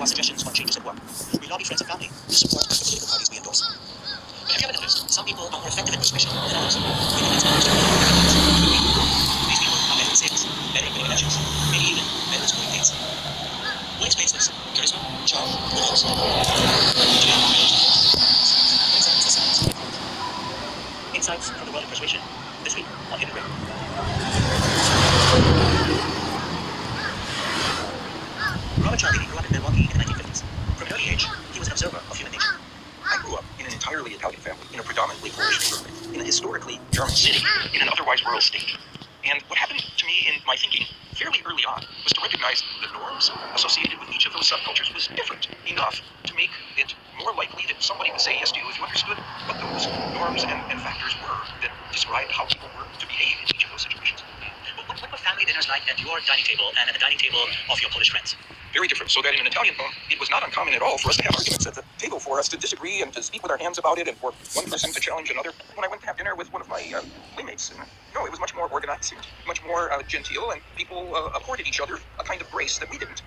our suggestions on changes at work. We lobby friends and family to support the political parties we endorse. But have you ever noticed some people are more effective at persuasion than others? We convince others to vote for these people are better in sales, better at winning elections, maybe even better at scoring dates. What explains this? Charisma, charm, or force? Insights from the world of persuasion this week on Hidden Brain. Robert Cialdini grew up in Milwaukee in the 1950s. From an early age, he was an observer of human nature. I grew up in an entirely Italian family, in a predominantly Polish neighborhood, in a historically German city, in an otherwise rural state. And what happened to me in my thinking fairly early on was to recognize the norms associated with each of those subcultures was different enough to make it more likely that somebody would say yes to you if you understood what those norms and factors were that described how people were to behave in each of those situations. What were family dinners like at your dining table and at the dining table of your Polish friends? Very different. So that in an Italian home, it was not uncommon at all for us to have arguments at the table, for us to disagree and to speak with our hands about it, and for one person to challenge another. When I went to have dinner with one of my playmates, no, it was much more organized, much more genteel, and people accorded each other a kind of grace that we didn't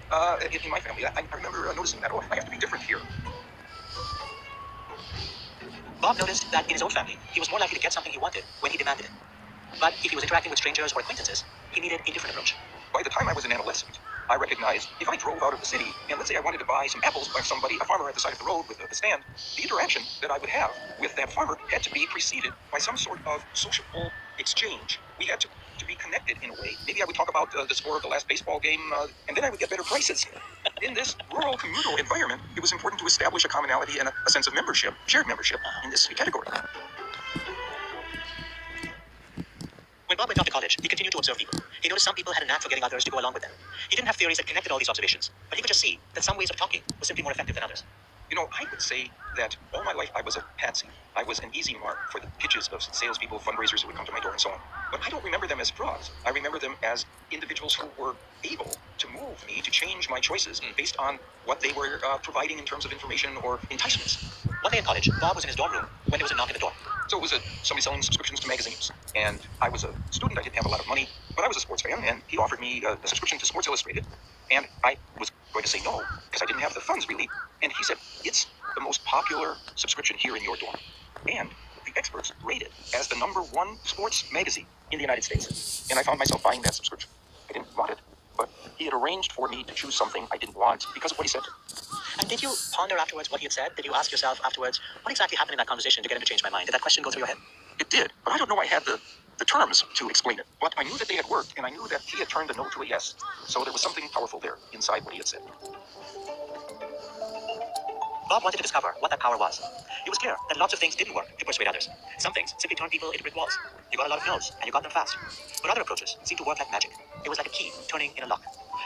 in my family. I remember noticing that, I have to be different here. Bob noticed that in his own family, he was more likely to get something he wanted when he demanded it. But if he was interacting with strangers or acquaintances, he needed a different approach. By the time I was an adolescent, I recognized if I drove out of the city and let's say I wanted to buy some apples by somebody, a farmer at the side of the road with a stand, the interaction that I would have with that farmer had to be preceded by some sort of sociable exchange. We had to be connected in a way. Maybe I would talk about the score of the last baseball game, and then I would get better prices. In this rural communal environment, it was important to establish a commonality and a sense of membership, shared membership in this category. When Bob went off to college, he continued to observe people. He noticed some people had a knack for getting others to go along with them. He didn't have theories that connected all these observations, but he could just see that some ways of talking were simply more effective than others. You know, I would say that all my life I was a patsy. I was an easy mark for the pitches of salespeople, fundraisers who would come to my door and so on. But I don't remember them as frauds. I remember them as individuals who were able to move me to change my choices based on what they were providing in terms of information or enticements. One day in college, Bob was in his dorm room when there was a knock at the door. So it was somebody selling subscriptions to magazines. And I was a student, I didn't have a lot of money, but I was a sports fan, and he offered me a subscription to Sports Illustrated. And I was going to say no, because I didn't have the funds really. And he said, it's the most popular subscription here in your dorm. And the experts rate it as the #1 sports magazine in the United States. And I found myself buying that subscription. I didn't want it, but he had arranged for me to choose something I didn't want because of what he said. And did you ponder afterwards what he had said? Did you ask yourself afterwards, what exactly happened in that conversation to get him to change my mind? Did that question go through your head? It did, but I don't know I had the terms to explain it. But I knew that they had worked, and I knew that he had turned a no to a yes. So there was something powerful there inside what he had said. Bob wanted to discover what that power was. It was clear that lots of things didn't work to persuade others. Some things simply turned people into brick walls. You got a lot of no's, and you got them fast. But other approaches seemed to work like magic. It was like a key turning in a lock.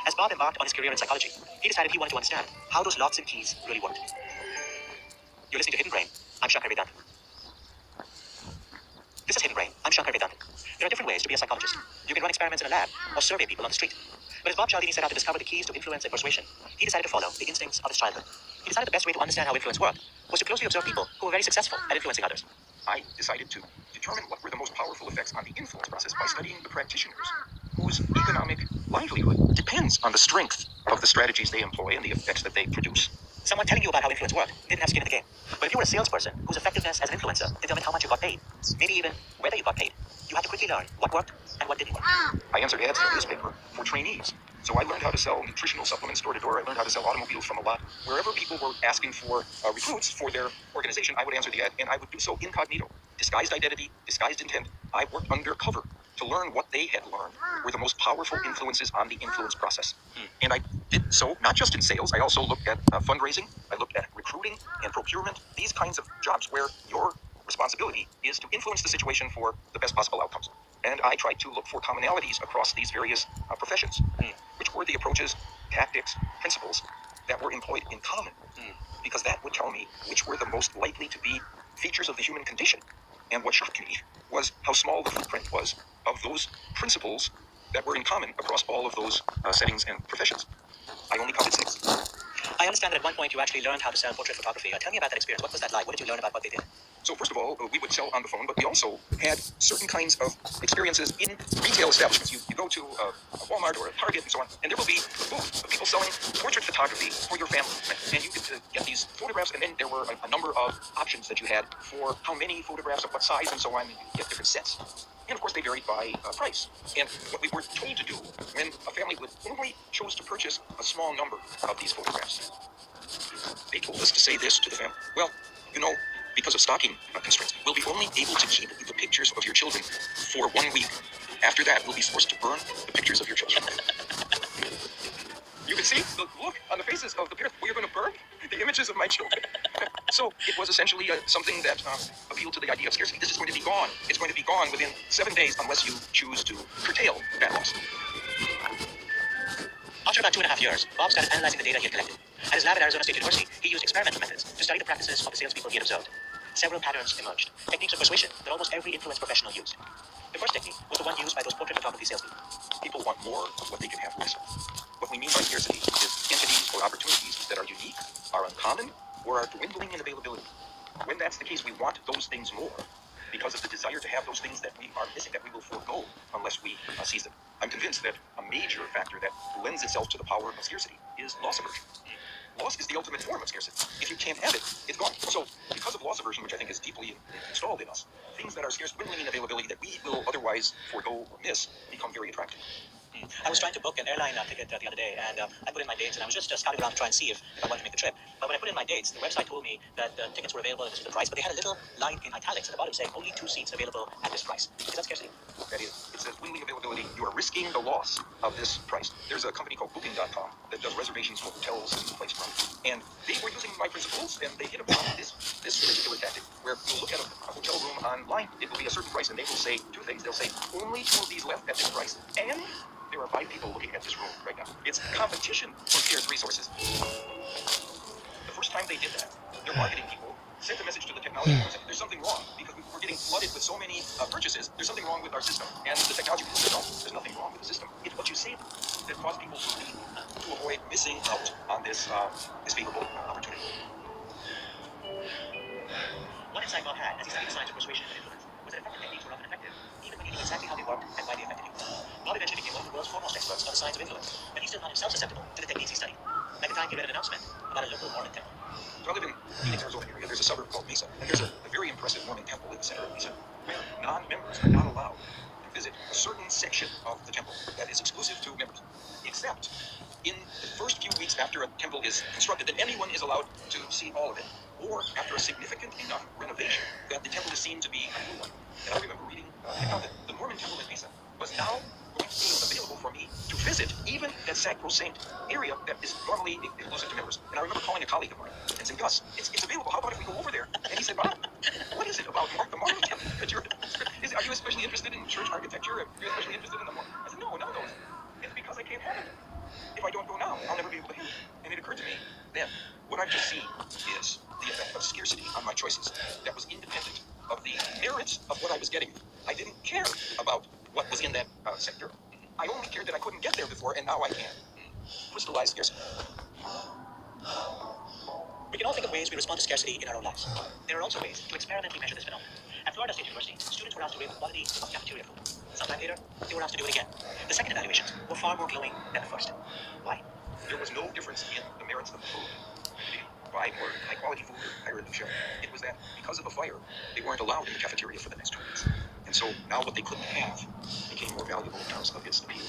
As Bob embarked on his career in psychology, he decided he wanted to understand how those locks and keys really worked. You're listening to Hidden Brain. I'm Shankar Vedantam. This is Hidden Brain. I'm Shankar Vedantam. There are different ways to be a psychologist. You can run experiments in a lab or survey people on the street. But as Bob Cialdini set out to discover the keys to influence and persuasion, he decided to follow the instincts of his childhood. He decided the best way to understand how influence worked was to closely observe people who were very successful at influencing others. I decided to determine what were the most powerful effects on the influence process by studying the practitioners whose economic livelihood depends on the strength of the strategies they employ and the effects that they produce. Someone telling you about how influence worked didn't have skin in the game. But if you were a salesperson whose effectiveness as an influencer determined how much you got paid, maybe even whether you got paid, you had to quickly learn what worked and what didn't work. I answered ads in a newspaper for trainees. So I learned how to sell nutritional supplements door to door. I learned how to sell automobiles from a lot. Wherever people were asking for recruits for their organization, I would answer the ad, and I would do so incognito. Disguised identity, disguised intent. I worked undercover to learn what they had learned were the most powerful influences on the influence process. And I did so not just in sales. I also looked at fundraising. I looked at recruiting and procurement. These kinds of jobs where your responsibility is to influence the situation for the best possible outcomes. And I tried to look for commonalities across these various professions. Which were the approaches, tactics, principles that were employed in common. Because that would tell me which were the most likely to be features of the human condition. And what shocked me was how small the footprint was of those principles that were in common across all of those settings and professions. I only counted 6. I understand that at one point you actually learned how to sell portrait photography. Tell me about that experience. What was that like? What did you learn about what they did? So first of all, we would sell on the phone, but we also had certain kinds of experiences in retail establishments. You go to a Walmart or a Target and so on, and there will be a booth of people selling portrait photography for your family. Right? And you could get these photographs, and then there were a number of options that you had for how many photographs of what size and so on, and you get different sets. And of course, they varied by price. And what we were told to do when a family would only chose to purchase a small number of these photographs, they told us to say this to the family. Well, you know, because of stocking constraints, we'll be only able to keep the pictures of your children for 1 week. After that, we'll be forced to burn the pictures of your children. You can see the look on the faces of the parents. We are going to burn the images of my children. So it was essentially something that appealed to the idea of scarcity. This is going to be gone. It's going to be gone within 7 days unless you choose to curtail that loss. After about 2.5 years, Bob started analyzing the data he had collected. At his lab at Arizona State University, he used experimental methods to study the practices of the salespeople he had observed. Several patterns emerged, techniques of persuasion that almost every influence professional used. The first technique was the one used by those portrait photography salespeople. People want more of what they can have less of. What we mean by scarcity is entities or opportunities that are unique, are uncommon, or are dwindling in availability. When that's the case, we want those things more because of the desire to have those things that we are missing, that we will forego unless we seize them. I'm convinced that a major factor that lends itself to the power of scarcity is loss aversion. Loss is the ultimate form of scarcity. If you can't have it, it's gone. So, because of loss aversion, which I think is deeply installed in us, things that are scarce, dwindling in availability that we will otherwise forego or miss become very attractive. I was trying to book an airline ticket the other day, and I put in my dates, and I was just scouting around to try and see if I wanted to make the trip. But when I put in my dates, the website told me that the tickets were available at this price, but they had a little line in italics at the bottom saying only 2 seats available at this price. Is that scarcity? That is, it says dwindling availability. You are risking the loss of this price. There's a company called Booking.com that does reservations for hotels and place from, and they were using my principles, and they hit upon this particular tactic where you'll look at a hotel room online. It will be a certain price, and they will say 2 things. They'll say only 2 of these left at this price, and there are 5 people looking at this room right now. It's competition for scarce resources. The first time they did that, their marketing people sent a message to the technology people saying, there's something wrong because we're getting flooded with so many purchases. There's something wrong with our system. And the technology people said, no, there's nothing wrong with the system. It's what you say that caused people to leave to avoid missing out on this favorable opportunity. One insight Bob had as he studied the science of persuasion and influence was that effective techniques were often effective, even when you knew exactly how they worked and why they affected you. Bob eventually became one of the world's foremost experts on the science of influence, but he still found himself susceptible to the techniques he studied. Like the time he read an announcement about a local Mormon temple. So I live in Phoenix, Arizona area. There's a suburb called Mesa, and there's a very impressive Mormon temple in the center of Mesa, where non-members are not allowed to visit a certain section of the temple that is exclusive to members, except in the first few weeks after a temple is constructed, that anyone is allowed to see all of it, or after a significant enough renovation that the temple is seen to be a new one. And I remember reading that the Mormon temple in Mesa was now going to be available for me to visit, even that sacrosanct area that is normally exclusive to members. And I remember calling a colleague of mine and saying, Gus, it's available. How about if we go over there? And he said, Bob, what is it about the Mormon temple that are you especially interested in church architecture? Are you especially interested in the Mormon? I said, no. It's because I can't have it. If I don't go now, I'll never be able to have it. And it occurred to me then, what I've just seen is the effect of scarcity on my choices that was independent of the merits of what I was getting. I didn't care about what was in that sector. I only cared that I couldn't get there before, and now I can. Crystallize scarcity. We can all think of ways we respond to scarcity in our own lives. There are also ways to experimentally measure this phenomenon. At Florida State University, students were asked to rate the quality of cafeteria food. Sometime later, they were asked to do it again. The second evaluations were far more glowing than the first. Why? There was no difference in the merits of the food. They didn't buy more high-quality food or hire a new chef. It was that because of the fire, they weren't allowed in the cafeteria for the next 2 weeks. And so now what they couldn't have became more valuable in terms of its appeal.